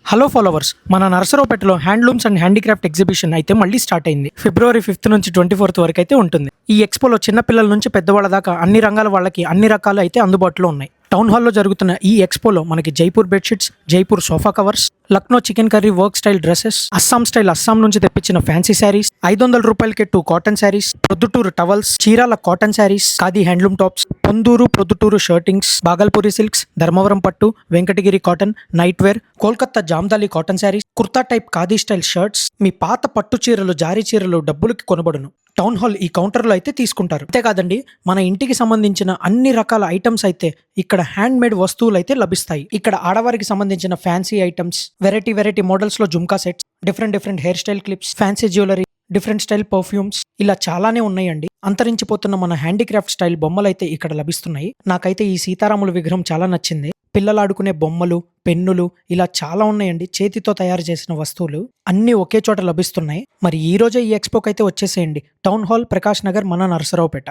Hello followers, మన నర్సరావుపేటలో handlooms and handicraft exhibition అయితే మళ్ళీ స్టార్ట్ అయింది. ఫిబ్రవరి 5 నుంచి 24 వరకు అయితే ఉంటుంది. ఈ ఎక్స్పోలో చిన్న పిల్లల నుంచి పెద్దవాళ్ళ దాకా అన్ని రంగాల వాళ్ళకి అన్ని రకాలు అయితే అందుబాటులో ఉన్నాయి. టౌన్ హాల్లో జరుగుతున్న ఈ ఎక్స్పోలో మనకి Jaipur bedsheets, Jaipur sofa covers, Lucknow chikankari work style dresses, Assam style Assam నుంచి తెప్పించిన ఫ్యాన్సీ శారీస్, 500 రూపాయలకే 2 cotton saris, Proddatur towels, Chirala cotton saris, khadi handloom tops, Ponduru Proddatur shirtings, Bhagalpuri silks, Dharmavaram పట్టు, Venkatagiri cotton, nightwear, Kolkata Jamdani cotton saris, kurta type khadi style shirts, మీ పాత పట్టు చీరలు, జారీ చీరలు డబ్బులకి కొనబడును. టౌన్ హాల్ ఈ కౌంటర్లో అయితే తీసుకుంటారు. అంతేకాదండి, మన ఇంటికి సంబంధించిన అన్ని రకాల ఐటమ్స్ అయితే ఇక్కడ హ్యాండ్ మేడ్ వస్తువులు అయితే లభిస్తాయి. ఇక్కడ ఆడవారికి సంబంధించిన ఫ్యాన్సీ ఐటమ్స్, వెరైటీ మోడల్స్ లో jhumka sets, different hair style clips, fancy jewellery, different style perfumes, ఇలా చాలానే ఉన్నాయండి. అంతరించిపోతున్న మన హ్యాండీక్రాఫ్ట్ స్టైల్ బొమ్మలు అయితే ఇక్కడ లభిస్తున్నాయి. నాకైతే ఈ సీతారాముల విగ్రహం చాలా నచ్చింది. పిల్లలు ఆడుకునే బొమ్మలు, పెన్నులు, ఇలా చాలా ఉన్నాయండి. చేతితో తయారు చేసిన వస్తువులు అన్నీ ఒకే చోట లభిస్తున్నాయి. మరి ఈ రోజే ఈ ఎక్స్పోకి అయితే వచ్చేసేయండి. టౌన్ హాల్, ప్రకాష్ నగర్, మన నర్సరావుపేట.